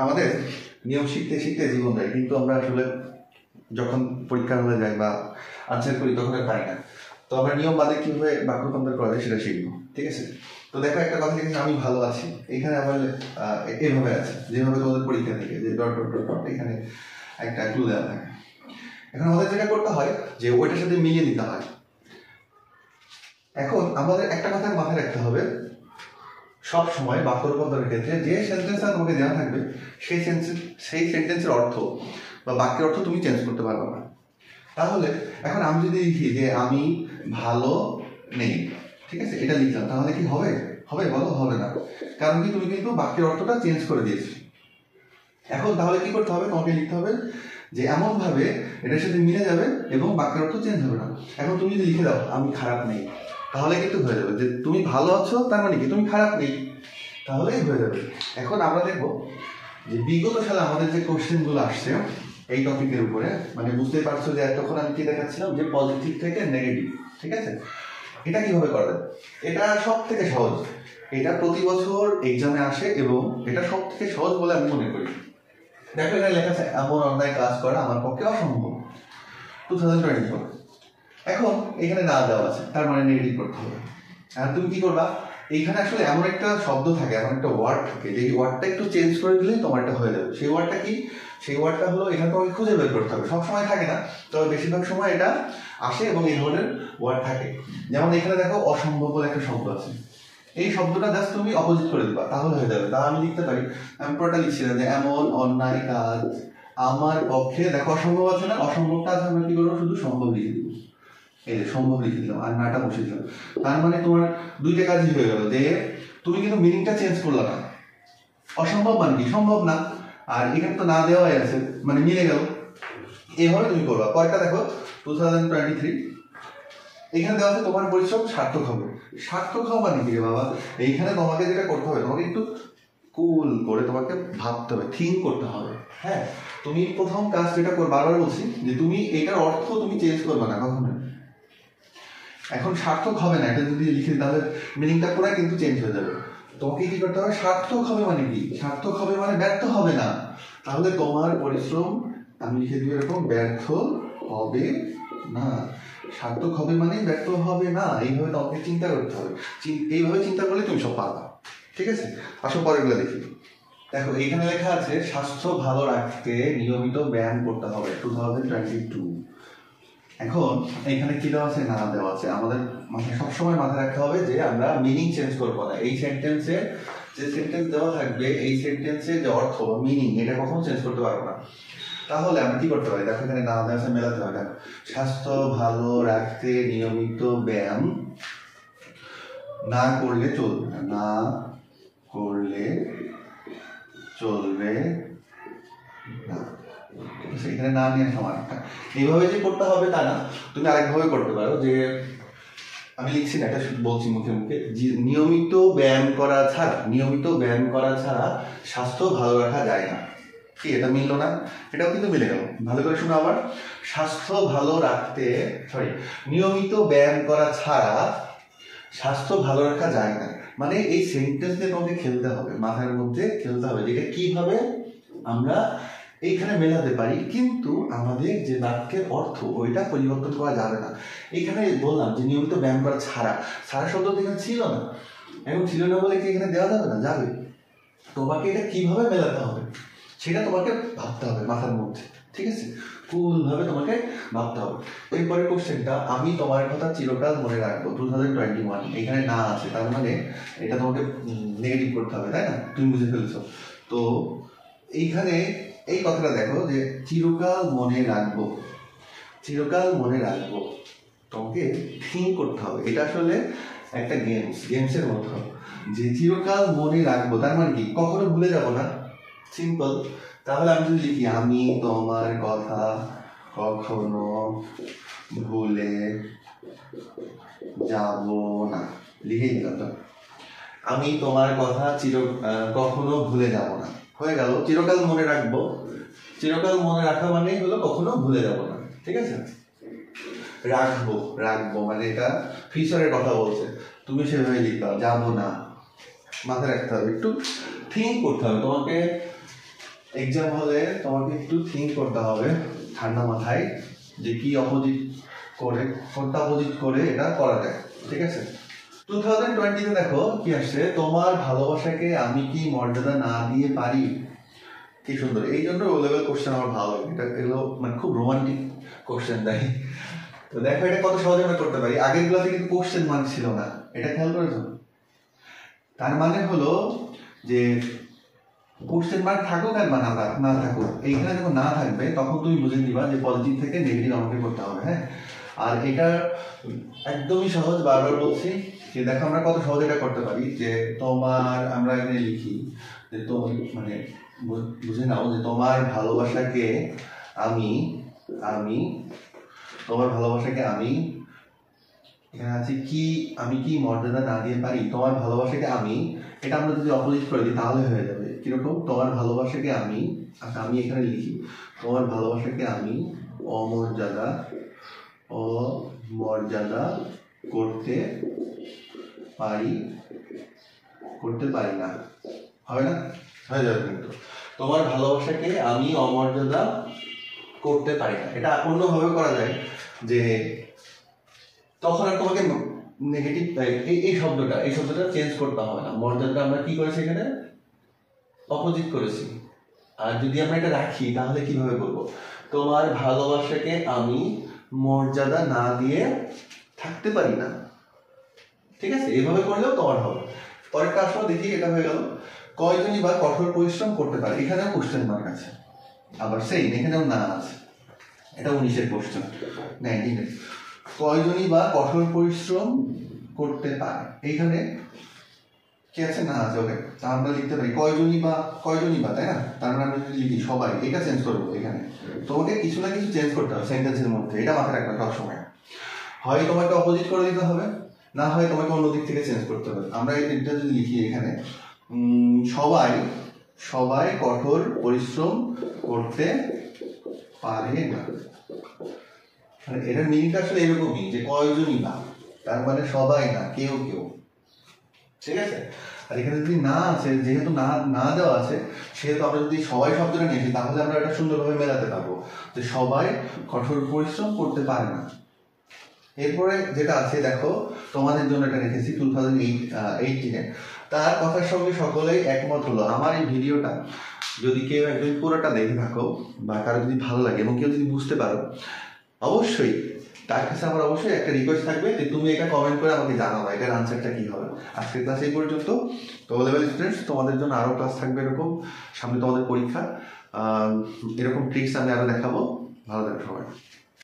আমাদের নিয়ম শিখতে শিখতে জীবন যায়, কিন্তু আমরা আসলে যখন পরীক্ষা হলে যাই বা আনসার করি তখন আর পাই না। তো আমরা নিয়ম বাদে কিভাবে বাক্য রূপান্তর করা যায় সেটা শিখবো, ঠিক আছে? তো দেখো একটা কথা লিখেছি, আমি ভালো আছি। এখানে আবার এভাবে আছে, যেভাবে তোমাদের পরীক্ষা থেকে যে ডট ডট ডট ডট এখানে একটা ক্লু দেওয়া থাকে। এখন আমাদের যেটা করতে হয় যে ওইটার সাথে মিলিয়ে দিতে হয়। এখন আমাদের একটা কথা মাথায় রাখতে হবে, সব সময় বাক্য রূপান্তরের ক্ষেত্রে যে সেন্টেন্সটা তোমাকে দেওয়া থাকবে সেই সেন্টেন্সের অর্থ বা বাক্যের অর্থ তুমি চেঞ্জ করতে পারবে না। তাহলে এখন আমি যদি লিখি যে আমি ভালো নেই, ঠিক আছে, এটা লিখলাম, তাহলে কি হবে? হবে? বলো, হবে না। কারণ কি, তুমি কিন্তু বাক্যের অর্থটা চেঞ্জ করে দিয়েছো। এখন তাহলে কি করতে হবে? তোমাকে লিখতে হবে যে এমন ভাবে এটার সাথে মিলে যাবে এবং বাক্যের অর্থ চেঞ্জ হবে না। এখন তুমি যদি লিখে দাও আমি খারাপ নেই, তাহলে কিন্তু হয়ে যাবে যে তুমি ভালো আছো, তার মানে কি তুমি খারাপ নেই, তাহলেই হয়ে যাবে। এখন আমরা দেখবো যে বিগত সালে আমাদের যে কোশ্চেনগুলো আসছে এই টপিকের উপরে, মানে বুঝতেই পারছো যে তখন আমি কি দেখাচ্ছিলাম যে পজিটিভ থেকে নেগেটিভ, ঠিক আছে? এটা কিভাবে করবে? এটা সব থেকে সহজ, এটা প্রতি বছর এক্সামে আসে এবং এটা সব থেকে সহজ বলে আমি মনে করি। দেখো এখানে লেখা আছে এমন অন্যায় কাজ করা আমার পক্ষে অসম্ভব, 2024। এখন এখানে না দেওয়া আছে, তার মানে নেগেটিভ করতে হবে। আর তুমি কি করবা? এইখানে আসলে এমন একটা শব্দ থাকে, এমন একটা ওয়ার্ড থাকে, যে ওয়ার্ডটা একটু চেঞ্জ করে দিলেই তোমার একটা হয়ে যাবে। সেই ওয়ার্ডটা কি? সেই ওয়ার্ডটা হলো, এখানে তোমাকে খুঁজে বের করতে হবে। সবসময় থাকে না, তবে বেশিরভাগ সময় এটা আসে এবং এই ধরনের ওয়ার্ড থাকে। যেমন এখানে দেখো অসম্ভব বলে একটা শব্দ আছে, এই শব্দটা জাস্ট তুমি অপোজিট করে দিবা, তাহলে হয়ে যাবে। তা আমি লিখতে পারি, আমি পুরোটা লিখছিলাম যে এমন অন্যায় কাজ আমার পক্ষে, দেখো অসম্ভব আছে না, অসম্ভবটা আছে, আমরা কি করবো? শুধু সম্ভব লিখে দিব। এই যে সম্ভব লিখে দিলাম আর নাটা বসে দিলাম। তার মানে তোমার দুইটা কাজই হয়ে গেল, যে তুমি কিন্তু মিনিংটা চেঞ্জ করলা না। অসম্ভব মানে কি? সম্ভব না, আর এখানে তো না দেওয়াই আছে, মানে মিলে গেল। এইভাবে তুমি করবা। পরেরটা দেখো 2023, এইখানে দেওয়া আছে তোমার পরিশ্রম সার্থক হবে। সার্থক হওয়া মানে কি রে বাবা? এইখানে তোমাকে যেটা করতে হবে, তোমাকে একটু কুল করে তোমাকে ভাবতে হবে, থিঙ্ক করতে হবে। হ্যাঁ, তুমি প্রথম কাজ যেটা করবে, বারবার বলছি যে তুমি এটার অর্থ তুমি চেঞ্জ করবে না কখনো। এখন সার্থক হবে না, এটা যদি লিখে তাহলে মিনিংটা পুরো কিন্তু চেঞ্জ হয়ে যাবে। তোমাকে কি করতে হবে? সার্থক হবে মানে কি? সার্থক হবে মানে ব্যর্থ হবে না। তাহলে তোমার পরিশ্রম, আমি লিখে দিব এরকম, ব্যর্থ হবে না। সার্থক হবে মানে ব্যর্থ হবে না, এইভাবে তোমাকে চিন্তা করতে হবে। এইভাবে চিন্তা করলে তুমি সব পারবা, ঠিক আছে? আসো পরেরগুলো দেখি। দেখো এইখানে লেখা আছে স্বাস্থ্য ভালো রাখতে নিয়মিত ব্যায়াম করতে হবে 2022। এখন এখানে কি দেওয়া আছে? না দেওয়া আছে। আমাদের মাথায় সবসময় মাথায় রাখতে হবে যে আমরা মিনিং চেঞ্জ করবো না। এই সেন্টেন্সে যে সেন্টেন্স দেওয়া থাকবে, এই সেন্টেন্সে যে অর্থ বা মিনিং, এটা কখনো চেঞ্জ করতে পারবো না। তাহলে আমরা কি করতে পারি? দেখো এখানে না দেওয়া আছে, মেলাতে হবে। দেখো স্বাস্থ্য ভালো রাখতে নিয়মিত ব্যায়াম না করলে চলবে না, না করলে চলবে না। এখানে না নিয়ে সমান। এইভাবে যে করতে হবে তা না, তুমি আরেকভাবে করতে পারো, যে আমি লিখছি না, এটা বলছি মুখে মুখে, নিয়মিত ব্যায়াম করা ছাড়া, নিয়মিত ব্যায়াম করা ছাড়া স্বাস্থ্য ভালো রাখা যায় না। কি এটা মিললো না? এটাও কিন্তু মিলে গেল। ভালো করে শোনো আবার, স্বাস্থ্য ভালো রাখতে, নিয়মিত ব্যায়াম করা ছাড়া স্বাস্থ্য ভালো রাখা যায় না। মানে এই সেন্টেন্স দিয়ে তোমাকে খেলতে হবে, মাথার মধ্যে খেলতে হবে, যেটা কিভাবে আমরা এইখানে মেলাতে পারি, কিন্তু আমাদের যে বাক্যের অর্থ ওইটা পরিবর্তন করা যাবে না। এইখানে বললাম যে নিয়মিত ব্যায়াম করা ছাড়া, ছাড়া শব্দ এখানে ছিল না, এখন ছিল না বলে কি এখানে দেওয়া যাবে না? যাবে। তোমাকে এটা কিভাবে মেলাতে হবে সেটা তোমাকে ভাবতে হবে মাথার মধ্যে, ঠিক আছে? কুল ভাবে তোমাকে ভাবতে হবে। এরপরে কোশ্চেনটা, আমি তোমার কথা চিরকাল মনে রাখবো 2021, এখানে না আছে, তার মানে এটা তোমাকে নেগেটিভ করতে হবে, তাই না? তুমি বুঝে ফেলছো তো। এইখানে এই কথাটা দেখো যে চিরকাল মনে রাখবো, চিরকাল মনে রাখবো, তোমাকে থিঙ্ক করতে হবে। এটা আসলে একটা গেমসের মতো, যে চিরকাল মনে রাখবো, তার মানে কি কখনো ভুলে যাব না, সিম্পল। তাহলে আমি যদি লিখি আমি তোমার কথা কখনো ভুলে যাব না, লিখে দিলাম তো, আমি তোমার কথা কখনো ভুলে যাব না, হয়ে গেল। চিরকাল মনে রাখবো, চিরকাল মনে রাখা মানে হলো কখনো ভুলে যাব না, ঠিক আছে? রাখবো, রাখবো মানে এটা ফিউচারের কথা বলছে, তুমি সেভাবে লিখবা, যাবো না। মাথায় রাখতে হবে, একটু থিঙ্ক করতে হবে, তোমাকে এক্সাম হলে তোমাকে একটু থিঙ্ক করতে হবে ঠান্ডা মাথায় যে কি অপোজিট করে এটা করা যায়, ঠিক আছে? 2020 দেখো কি আসছে, তোমার ভালোবাসাকে আমি কি মর্যাদা না দিয়ে পারি। কি সুন্দর, এই জন্য ও লেভেল কোশ্চেন আমার ভালো লাগে, এটা এগুলো মানে খুব রোমান্টিক কোশ্চেন দেয়। তো দেখো এটা কত সহজে আমরা করতে পারি। আগের গুলোতে কিন্তু কোশ্চেন মান ছিল না, এটা খেয়াল করেছো? তার মানে হলো যে কোশ্চেন মার্ক থাকুক আর না থাকুক, এইখানে যখন না থাকবে তখন তুমি বুঝে নিবা যে পজিটিভ থেকে নেগেটিভ আমাকে করতে হবে। হ্যাঁ, আর এটা একদমই সহজ, বারবার বলছি যে দেখো আমরা কত সহজ এটা করতে পারি। যে তোমার, আমরা এখানে লিখি যে তো মানে বুঝে নাও যে তোমার ভালোবাসাকে আমি তোমার ভালোবাসাকে আমি, এখানে আছে কি, আমি কি মর্যাদা না দিয়ে পারি। তোমার ভালোবাসাকে আমি, এটা আমরা যদি অপোজিট করে দিই তাহলে হয়ে যাবে কিরকম, তোমার ভালোবাসাকে আমি, আচ্ছা আমি এখানে লিখি তোমার ভালোবাসাকে আমি অমর্যাদা করতে পারি না। হবে না? হয়ে যাবে কিন্তু তোমার ভালোবাসাকে আমি অমর্যাদা করতে পারি না। এটা অন্যভাবে করা যায় যে তখন আর তোমাকে নেগেটিভ এই শব্দটা চেঞ্জ করতে হবে না। মর্যাদাটা আমরা কি করেছি এখানে অপোজিট করেছি। আর যদি আমরা এটা রাখি তাহলে কিভাবে বলবো, তোমার ভালোবাসাকে আমি মর্যাদা না দিয়ে থাকতে পারি না। ঠিক আছে, এইভাবে করলেও তোমার হবে। পরের কাজটা দেখি, এটা হয়ে গেল কয়জনই বা কঠোর পরিশ্রম করতে পারে। এখানেও কোশ্চেন মার্ক আছে, আবার সেই এখানেও না আছে। এটা 19-এর কোশ্চেন, 19-এর। কয়জনই বা কঠোর পরিশ্রম করতে পারে, এইখানে কি আছে না আছে। ওকে, তা আমরা লিখতে পারি কয়জনই বা, তাই না? তার মানে আমরা যদি লিখি সবাই, এটা চেঞ্জ করবো। এখানে তোমাকে কিছু না কিছু চেঞ্জ করতে হবে সেন্টেন্সের মধ্যে, এটা মাথায় রাখবে সবসময়। হয় তোমাকে অপোজিট করে দিতে হবে, না হয় তোমাকে অন্য দিক থেকে চেঞ্জ করতে হবে। আমরা এটা যদি লিখি এখানে সবাই কঠোর পরিশ্রম করতে পারে না, মানে এটার মিনিংটা আসলে এরকমই যে কয়জনই বা, তার মানে সবাই না, কেউ। ঠিক আছে, আর এখানে যদি না আছে, যেহেতু না দেওয়া আছে, সেহেতু আমরা যদি সবাই শব্দটা নিয়েছি তাহলে আমরা এটা সুন্দরভাবে মেলাতে পারবো যে সবাই কঠোর পরিশ্রম করতে পারে না। এরপরে যেটা আছে দেখো, তোমাদের জন্য এটা রেখেছি 2018-এ। তার কথার সঙ্গে সকলেই একমত হলো। আমার এই ভিডিওটা যদি কেউ একদম পুরোটা দেখে থাকো বা কারো যদি ভালো লাগে এবং কেউ যদি বুঝতে পারো, অবশ্যই তার কাছে আমার অবশ্যই একটা রিকোয়েস্ট থাকবে যে তুমি এটা কমেন্ট করে আমাকে জানাও এটার আনসারটা কি হবে। আজকের ক্লাস এই পর্যন্ত। তো লেভেল স্টুডেন্টস, তোমাদের জন্য আরও ক্লাস থাকবে এরকম, সামনে তোমাদের পরীক্ষা, এরকম ট্রিক্স আমি আরও দেখাবো। ভালো থাকবে সবাই।